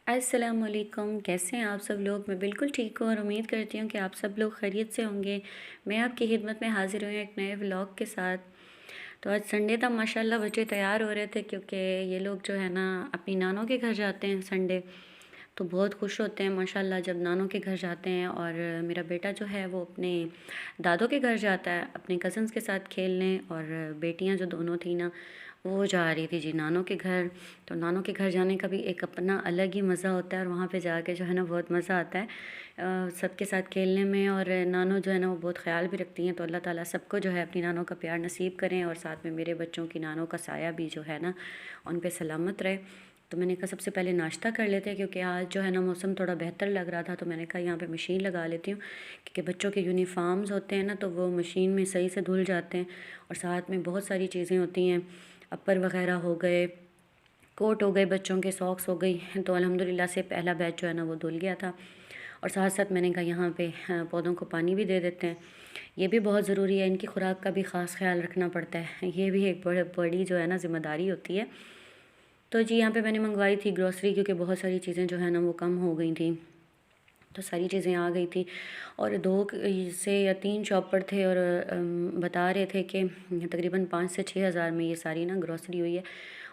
अस्सलामुअलैकुम। कैसे हैं आप सब लोग? मैं बिल्कुल ठीक हूँ और उम्मीद करती हूँ कि आप सब लोग खैरियत से होंगे। मैं आपकी खिदमत में हाज़िर हुई हूँ एक नए व्लॉग के साथ। तो आज संडे था, माशाल्लाह बच्चे तैयार हो रहे थे क्योंकि ये लोग जो है ना अपनी नानों के घर जाते हैं संडे। तो बहुत खुश होते हैं माशाल्लाह जब नानों के घर जाते हैं। और मेरा बेटा जो है वो अपने दादों के घर जाता है अपने कज़न्स के साथ खेलने, और बेटियां जो दोनों थी ना वो जा रही थी जी नानों के घर। तो नानों के घर जाने का भी एक अपना अलग ही मज़ा होता है और वहाँ पे जाके जो है ना बहुत मज़ा आता है सबके साथ खेलने में। और नानो जो है ना वो बहुत ख्याल भी रखती हैं। तो अल्लाह ताला सबको जो है अपनी नानों का प्यार नसीब करें और साथ में मेरे बच्चों की नानों का साया भी जो है ना उन पे सलामत रहे। तो मैंने कहा सबसे पहले नाश्ता कर लेते हैं क्योंकि आज जो है ना मौसम थोड़ा बेहतर लग रहा था। तो मैंने कहा यहाँ पे मशीन लगा लेती हूँ क्योंकि बच्चों के यूनिफॉर्म्स होते हैं ना तो वो मशीन में सही से धुल जाते हैं। और साथ में बहुत सारी चीज़ें होती हैं, अपर वगैरह हो गए, कोट हो गए, बच्चों के सॉक्स हो गई। तो अल्हम्दुलिल्लाह से पहला बैच जो है ना वो धुल गया था। और साथ साथ मैंने कहा यहाँ पे पौधों को पानी भी दे देते हैं, ये भी बहुत ज़रूरी है। इनकी खुराक का भी ख़ास ख्याल रखना पड़ता है, ये भी एक बड़ी जो है ना ज़िम्मेदारी होती है। तो जी यहाँ पे मैंने मंगवाई थी ग्रॉसरी क्योंकि बहुत सारी चीज़ें जो है ना वो कम हो गई थी। तो सारी चीज़ें आ गई थी और से या 3 शॉप पर थे और बता रहे थे कि तकरीबन 5 से 6 हज़ार में ये सारी ना ग्रॉसरी हुई है।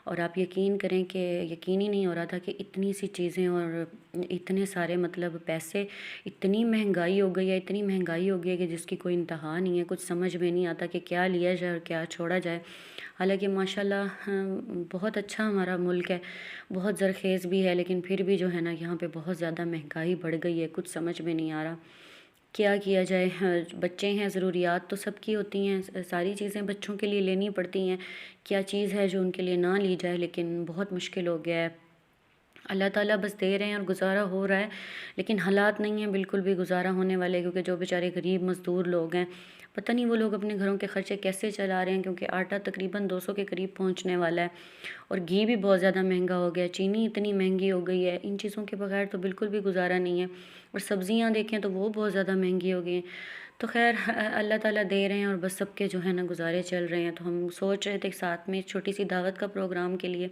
और आप यकीन करें कि यकीन ही नहीं हो रहा था कि इतनी सी चीज़ें और इतने सारे मतलब पैसे, इतनी महंगाई हो गई है, इतनी महंगाई हो गई है कि जिसकी कोई इंतहा नहीं है। कुछ समझ में नहीं आता कि क्या लिया जाए और क्या छोड़ा जाए। हालांकि माशाल्लाह बहुत अच्छा हमारा मुल्क है, बहुत ज़रख़ेज़ भी है, लेकिन फिर भी जो है ना यहाँ पे बहुत ज़्यादा महंगाई बढ़ गई है। कुछ समझ में नहीं आ रहा क्या किया जाए। बच्चे हैं, ज़रूरियात तो सबकी होती हैं, सारी चीज़ें बच्चों के लिए लेनी पड़ती हैं। क्या चीज़ है जो उनके लिए ना ली जाए, लेकिन बहुत मुश्किल हो गया है। अल्लाह ताला बस दे रहे हैं और गुज़ारा हो रहा है, लेकिन हालात नहीं हैं बिल्कुल भी गुज़ारा होने वाले क्योंकि जो बेचारे गरीब मज़दूर लोग हैं, पता नहीं वो लोग अपने घरों के ख़र्चे कैसे चला रहे हैं। क्योंकि आटा तकरीबन 200 के करीब पहुंचने वाला है और घी भी बहुत ज़्यादा महंगा हो गया, चीनी इतनी महंगी हो गई है। इन चीज़ों के बगैर तो बिल्कुल भी गुज़ारा नहीं है। और सब्ज़ियाँ देखें तो वो बहुत ज़्यादा महंगी हो गई हैं। तो खैर अल्लाह ताला दे रहे हैं और बस सबके जो है ना गुज़ारे चल रहे हैं। तो हम सोच रहे थे कि साथ में एक छोटी सी दावत का प्रोग्राम के लिए,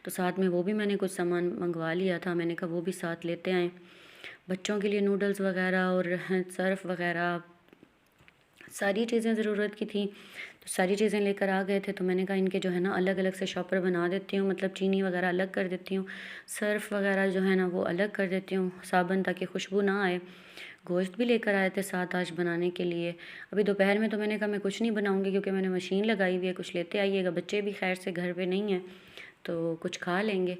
तो साथ में वो भी मैंने कुछ सामान मंगवा लिया था। मैंने कहा वो भी साथ लेते आएँ, बच्चों के लिए नूडल्स वगैरह और सर्फ़ वगैरह सारी चीज़ें ज़रूरत की थी। तो सारी चीज़ें लेकर आ गए थे। तो मैंने कहा इनके जो है ना अलग अलग से शॉपर बना देती हूँ, मतलब चीनी वगैरह अलग कर देती हूँ, सर्फ़ वगैरह जो है ना वो अलग कर देती हूँ, साबुन ताकि खुशबू ना आए। गोश्त भी लेकर आए थे साथ आज बनाने के लिए। अभी दोपहर में तो मैंने कहा मैं कुछ नहीं बनाऊँगी क्योंकि मैंने मशीन लगाई हुई है, कुछ लेते आइएगा। बच्चे भी खैर से घर पे नहीं हैं तो कुछ खा लेंगे।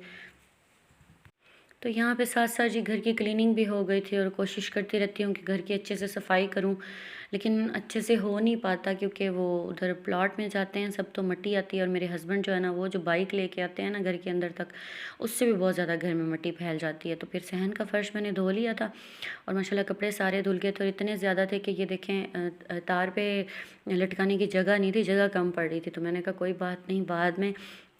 तो यहाँ पे साथ साथ जी घर की क्लीनिंग भी हो गई थी और कोशिश करती रहती हूँ कि घर की अच्छे से सफाई करूँ, लेकिन अच्छे से हो नहीं पाता क्योंकि वो उधर प्लॉट में जाते हैं सब तो मिट्टी आती है। और मेरे हस्बैंड जो है ना वो जो बाइक लेके आते हैं ना घर के अंदर तक, उससे भी बहुत ज़्यादा घर में मिट्टी फैल जाती है। तो फिर सहन का फ़र्श मैंने धो लिया था और माशाल्लाह कपड़े सारे धुल गए थे और इतने ज़्यादा थे कि ये देखें तार पे लटकाने की जगह नहीं थी, जगह कम पड़ रही थी। तो मैंने कहा कोई बात नहीं, बाद में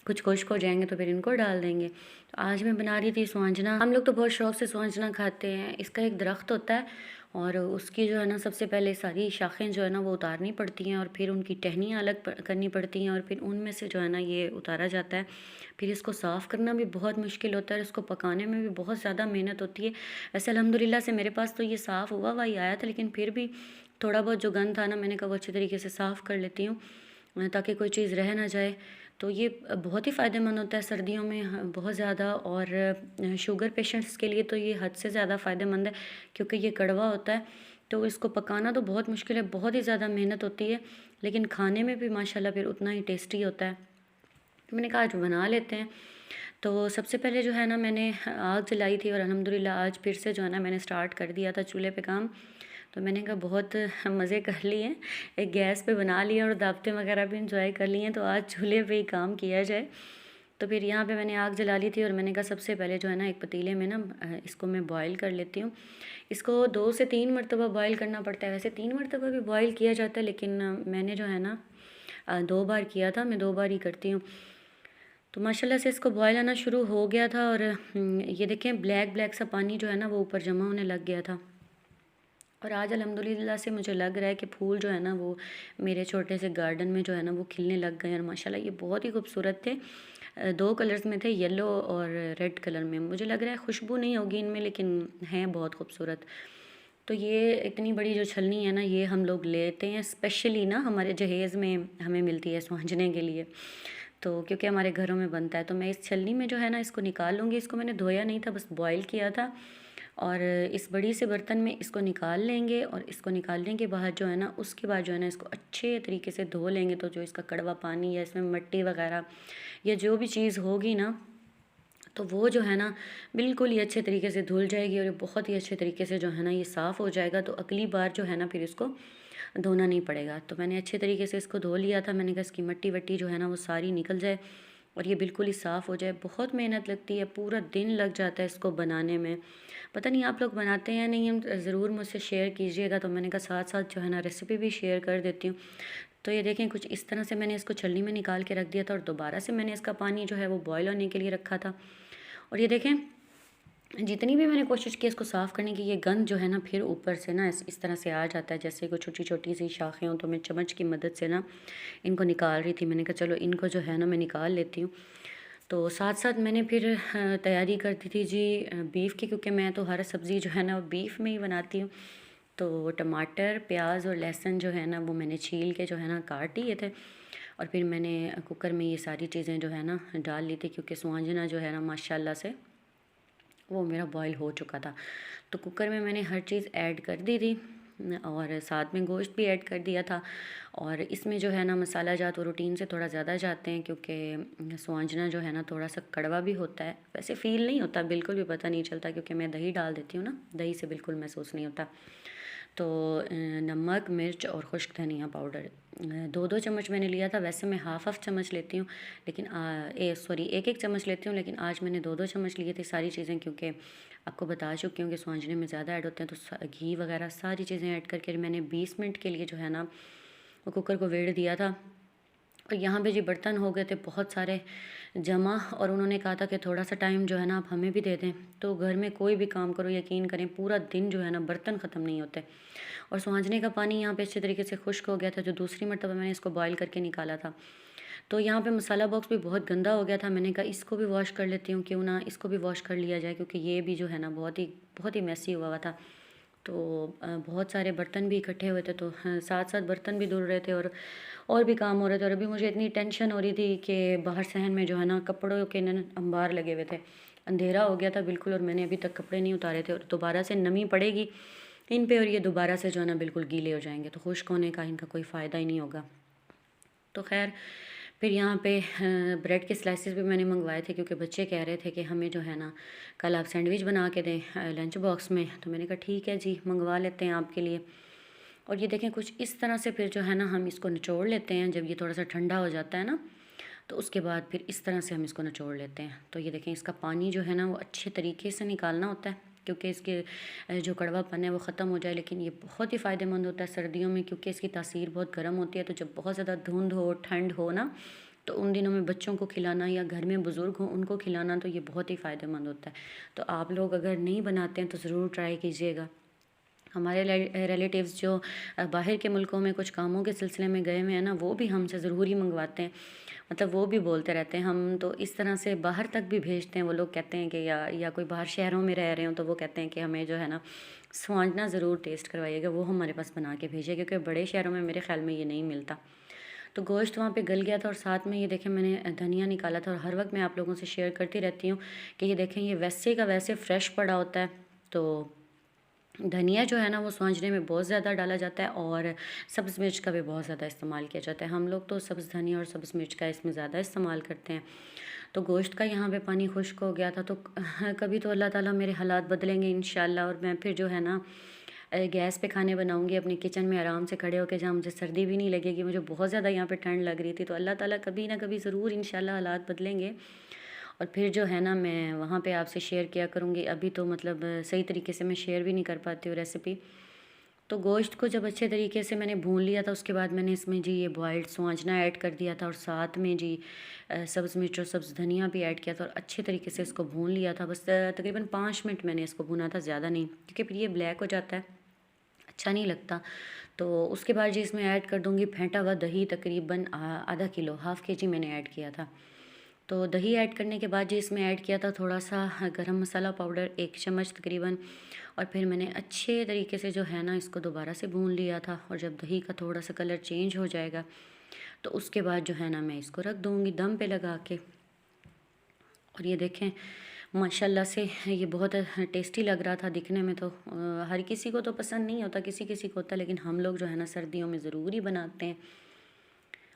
कुछ खुश्क हो जाएंगे तो फिर इनको डाल देंगे। तो आज मैं बना रही थी स्वांजना। हम लोग तो बहुत शौक़ से स्वांजना खाते हैं। इसका एक दरख्त होता है और उसकी जो है ना सबसे पहले सारी शाखें जो है ना वो उतारनी पड़ती हैं और फिर उनकी टहनियाँ अलग करनी पड़ती हैं और फिर उनमें से जो है ना ये उतारा जाता है। फिर इसको साफ़ करना भी बहुत मुश्किल होता है, इसको पकाने में भी बहुत ज़्यादा मेहनत होती है। वैसे अल्हम्दुलिल्लाह से मेरे पास तो ये साफ़ हुआ हुआ ही आया था, लेकिन फिर भी थोड़ा बहुत जो गंद था ना मैंने कहा वो अच्छी तरीके से साफ़ कर लेती हूँ ताकि कोई चीज़ रह ना जाए। तो ये बहुत ही फ़ायदेमंद होता है सर्दियों में बहुत ज़्यादा। और शुगर पेशेंट्स के लिए तो ये हद से ज़्यादा फ़ायदेमंद है क्योंकि ये कड़वा होता है। तो इसको पकाना तो बहुत मुश्किल है, बहुत ही ज़्यादा मेहनत होती है, लेकिन खाने में भी माशाल्लाह फिर उतना ही टेस्टी होता है। तो मैंने कहा आज बना लेते हैं। तो सबसे पहले जो है ना मैंने आग जलाई थी और अल्हम्दुलिल्लाह आज फिर से जो है ना मैंने स्टार्ट कर दिया था चूल्हे पे काम। तो मैंने कहा बहुत मज़े कर लिए हैं, एक गैस पे बना लिए और दावतें वगैरह भी इंजॉय कर लिए हैं, तो आज चूल्हे पे ही काम किया जाए। तो फिर यहाँ पे मैंने आग जला ली थी और मैंने कहा सबसे पहले जो है ना एक पतीले में ना इसको मैं बॉईल कर लेती हूँ। इसको 2 से 3 मरतबा बॉईल करना पड़ता है। वैसे 3 मरतबा भी बॉईल किया जाता है, लेकिन मैंने जो है ना 2 बार किया था, मैं 2 बार ही करती हूँ। तो माशाल्लाह से इसको बॉयल आना शुरू हो गया था और ये देखें ब्लैक ब्लैक सा पानी जो है ना वो ऊपर जमा होने लग गया था। और आज अल्हम्दुलिल्लाह से मुझे लग रहा है कि फूल जो है ना वो मेरे छोटे से गार्डन में जो है ना वो खिलने लग गए हैं और माशाल्लाह ये बहुत ही खूबसूरत थे। 2 कलर्स में थे, येलो और रेड कलर में। मुझे लग रहा है खुशबू नहीं होगी इनमें, लेकिन हैं बहुत खूबसूरत। तो ये इतनी बड़ी जो छलनी है ना, ये हम लोग लेते हैं स्पेशली ना, हमारे जहेज़ में हमें मिलती है स्वांजने के लिए। तो क्योंकि हमारे घरों में बनता है, तो मैं इस छलनी में जो है ना इसको निकाल लूँगी। इसको मैंने धोया नहीं था, बस बॉयल किया था। और इस बड़ी से बर्तन में इसको निकाल लेंगे, और इसको निकालने के बाद जो है ना, उसके बाद जो है ना इसको अच्छे तरीके से धो लेंगे। तो जो इसका कड़वा पानी या इसमें मिट्टी वगैरह या जो भी चीज़ होगी ना, तो वो जो है ना बिल्कुल ही अच्छे तरीके से धुल जाएगी, और ये बहुत ही अच्छे तरीके से जो है ना ये साफ़ हो जाएगा। तो अगली बार जो है ना फिर इसको धोना नहीं पड़ेगा। तो मैंने अच्छे तरीके से इसको धो लिया था। मैंने कहा इसकी मिट्टी वट्टी जो है ना वो सारी निकल जाए और ये बिल्कुल ही साफ़ हो जाए। बहुत मेहनत लगती है, पूरा दिन लग जाता है इसको बनाने में। पता नहीं आप लोग बनाते हैं या नहीं, हम ज़रूर मुझसे शेयर कीजिएगा। तो मैंने कहा साथ साथ जो है ना रेसिपी भी शेयर कर देती हूँ। तो ये देखें, कुछ इस तरह से मैंने इसको छलनी में निकाल के रख दिया था, और दोबारा से मैंने इसका पानी जो है वो बॉयल होने के लिए रखा था। और ये देखें, जितनी भी मैंने कोशिश की इसको साफ़ करने की, ये गंद जो है ना फिर ऊपर से ना इस तरह से आ जाता है, जैसे कोई छोटी छोटी सी शाखें हों। तो मैं चम्मच की मदद से ना इनको निकाल रही थी। मैंने कहा चलो इनको जो है ना मैं निकाल लेती हूँ। तो साथ साथ मैंने फिर तैयारी कर दी थी जी बीफ़ की, क्योंकि मैं तो हर सब्ज़ी जो है ना वो बीफ़ में ही बनाती हूँ। तो टमाटर, प्याज और लहसुन जो है ना वो मैंने छील के जो है ना काट लिए थे, और फिर मैंने कुकर में ये सारी चीज़ें जो है ना डाल ली थी, क्योंकि स्वांजना जो है ना माशाल्लाह से वो मेरा बॉईल हो चुका था। तो कुकर में मैंने हर चीज़ ऐड कर दी थी, और साथ में गोश्त भी ऐड कर दिया था। और इसमें जो है ना मसाला जात वो रूटीन से थोड़ा ज़्यादा जाते हैं, क्योंकि स्वांजना जो है ना थोड़ा सा कड़वा भी होता है। वैसे फ़ील नहीं होता, बिल्कुल भी पता नहीं चलता, क्योंकि मैं दही डाल देती हूँ ना, दही से बिल्कुल महसूस नहीं होता। तो नमक, मिर्च और खुश्क धनिया पाउडर 2-2 चम्मच मैंने लिया था। वैसे मैं हाफ़ चम्मच लेती हूँ, लेकिन सॉरी 1-1 चम्मच लेती हूँ, लेकिन आज मैंने 2-2 चम्मच लिए थे सारी चीज़ें, क्योंकि आपको बता चुकी हूँ कि स्वांजने में ज़्यादा ऐड होते हैं। तो घी वगैरह सारी चीज़ें ऐड करके मैंने 20 मिनट के लिए जो है ना वो कुकर को वेड़ दिया था। और यहाँ पे जी बर्तन हो गए थे बहुत सारे जमा, और उन्होंने कहा था कि थोड़ा सा टाइम जो है ना आप हमें भी दे दें। तो घर में कोई भी काम करो, यकीन करें पूरा दिन जो है ना बर्तन ख़त्म नहीं होते। और स्वांजने का पानी यहाँ पे अच्छे तरीके से खुश्क हो गया था, जो दूसरी मरतबा मैंने इसको बॉयल करके निकाला था। तो यहाँ पे मसाला बॉक्स भी बहुत गंदा हो गया था। मैंने कहा इसको भी वॉश कर लेती हूँ, क्यों ना इसको भी वॉश कर लिया जाए, क्योंकि ये भी जो है ना बहुत ही मैसी हुआ था। तो बहुत सारे बर्तन भी इकट्ठे हुए थे, तो साथ साथ बर्तन भी धुल रहे थे, और भी काम हो रहे थे। और अभी मुझे इतनी टेंशन हो रही थी कि बाहर सहन में जो है ना कपड़ों के न अंबार लगे हुए थे। अंधेरा हो गया था बिल्कुल, और मैंने अभी तक कपड़े नहीं उतारे थे, और दोबारा से नमी पड़ेगी इन पे, और ये दोबारा से जो है ना बिल्कुल गीले हो जाएंगे। तो खुश्क होने का इनका कोई फ़ायदा ही नहीं होगा। तो खैर, फिर यहाँ पे ब्रेड के स्लाइसेस भी मैंने मंगवाए थे, क्योंकि बच्चे कह रहे थे कि हमें जो है ना कल आप सैंडविच बना के दें लंच बॉक्स में। तो मैंने कहा ठीक है जी, मंगवा लेते हैं आपके लिए। और ये देखें, कुछ इस तरह से फिर जो है ना हम इसको निचोड़ लेते हैं। जब ये थोड़ा सा ठंडा हो जाता है ना, तो उसके बाद फिर इस तरह से हम इसको निचोड़ लेते हैं। तो ये देखें, इसका पानी जो है ना वो अच्छे तरीके से निकालना होता है, क्योंकि इसके जो कड़वापन है वो ख़त्म हो जाए। लेकिन ये बहुत ही फ़ायदेमंद होता है सर्दियों में, क्योंकि इसकी तासीर बहुत गर्म होती है। तो जब बहुत ज़्यादा धुंध हो, ठंड हो ना, तो उन दिनों में बच्चों को खिलाना या घर में बुज़ुर्ग हो उनको खिलाना, तो ये बहुत ही फ़ायदेमंद होता है। तो आप लोग अगर नहीं बनाते हैं तो ज़रूर ट्राई कीजिएगा। हमारे रिलेटिव्स जो बाहर के मुल्कों में कुछ कामों के सिलसिले में गए हुए हैं ना, वो भी हमसे ज़रूर ही मंगवाते हैं। मतलब वो भी बोलते रहते हैं, हम तो इस तरह से बाहर तक भी भेजते हैं। वो लोग कहते हैं कि या कोई बाहर शहरों में रह रहे हो, तो वो कहते हैं कि हमें जो है ना स्वांजना ज़रूर टेस्ट करवाइएगा, वो हमारे पास बना के भेजिए, क्योंकि बड़े शहरों में मेरे ख़्याल में ये नहीं मिलता। तो गोश्त वहाँ पे गल गया था, और साथ में ये देखें मैंने धनिया निकाला था। और हर वक्त मैं आप लोगों से शेयर करती रहती हूँ कि ये देखें, ये वैसे का वैसे फ़्रेश पड़ा होता है। तो धनिया जो है ना वो स्वांजने में बहुत ज़्यादा डाला जाता है, और सब्ज़ मिर्च का भी बहुत ज़्यादा इस्तेमाल किया जाता है। हम लोग तो सब्ज़ धनिया और सब्ज़ मिर्च का इसमें ज़्यादा इस्तेमाल करते हैं। तो गोश्त का यहाँ पे पानी खुश्क हो गया था। तो कभी तो अल्लाह ताला मेरे हालात बदलेंगे इंशाल्लाह, और मैं फिर जो है ना गैस पे खाने बनाऊंगी अपने किचन में आराम से खड़े होकर, जहाँ मुझे सर्दी भी नहीं लगेगी। मुझे बहुत ज़्यादा यहाँ पे ठंड लग रही थी। तो अल्लाह ताला कभी ना कभी ज़रूर इंशाल्लाह हालात बदलेंगे, और फिर जो है ना मैं वहाँ पे आपसे शेयर किया करूँगी। अभी तो मतलब सही तरीके से मैं शेयर भी नहीं कर पाती हूँ रेसिपी। तो गोश्त को जब अच्छे तरीके से मैंने भून लिया था, उसके बाद मैंने इसमें जी ये बॉइल्ड स्वांजना ऐड कर दिया था, और साथ में जी सब्ज़ मिर्च और सब्ज़ धनिया भी ऐड किया था, और अच्छे तरीके से इसको भून लिया था। बस तकरीबन 5 मिनट मैंने इसको भुना था, ज़्यादा नहीं, क्योंकि फिर ये ब्लैक हो जाता है, अच्छा नहीं लगता। तो उसके बाद जी इसमें ऐड कर दूँगी फेंटा हुआ दही, तकरीबन आधा किलो, हाफ़ केजी मैंने ऐड किया था। तो दही ऐड करने के बाद जी इसमें ऐड किया था थोड़ा सा गरम मसाला पाउडर 1 चम्मच तकरीबन, और फिर मैंने अच्छे तरीके से जो है ना इसको दोबारा से भून लिया था। और जब दही का थोड़ा सा कलर चेंज हो जाएगा तो उसके बाद जो है ना मैं इसको रख दूँगी दम पे लगा के। और ये देखें माशाल्लाह से ये बहुत टेस्टी लग रहा था दिखने में। तो हर किसी को तो पसंद नहीं होता, किसी किसी को होता है, लेकिन हम लोग जो है ना सर्दियों में ज़रूर ही बनाते हैं।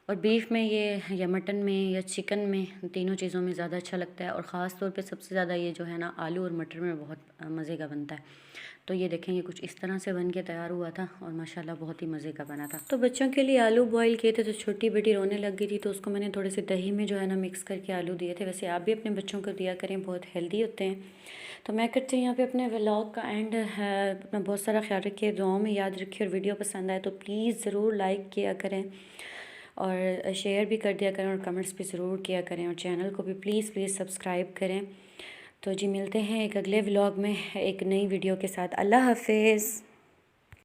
और बीफ में ये या मटन में या चिकन में, तीनों चीज़ों में ज़्यादा अच्छा लगता है। और ख़ास तौर पे सबसे ज़्यादा ये जो है ना आलू और मटर में बहुत मज़े का बनता है। तो ये देखें ये कुछ इस तरह से बन के तैयार हुआ था और माशाल्लाह बहुत ही मज़े का बना था। तो बच्चों के लिए आलू बॉईल किए थे, तो छोटी बेटी रोने लग गई थी, तो उसको मैंने थोड़े से दही में जो है ना मिक्स करके आलू दिए थे। वैसे आप भी अपने बच्चों को दिया करें, बहुत हेल्दी होते हैं। तो मैं करती हूँ यहाँ पे अपने व्लॉग का एंड है। अपना बहुत सारा ख्याल रखिए, दुआओं में याद रखिए, और वीडियो पसंद आए तो प्लीज़ ज़रूर लाइक किया करें और शेयर भी कर दिया करें और कमेंट्स भी ज़रूर किया करें, और चैनल को भी प्लीज़ प्लीज़ सब्सक्राइब करें। तो जी मिलते हैं एक अगले व्लॉग में एक नई वीडियो के साथ। अल्लाह हाफिज़।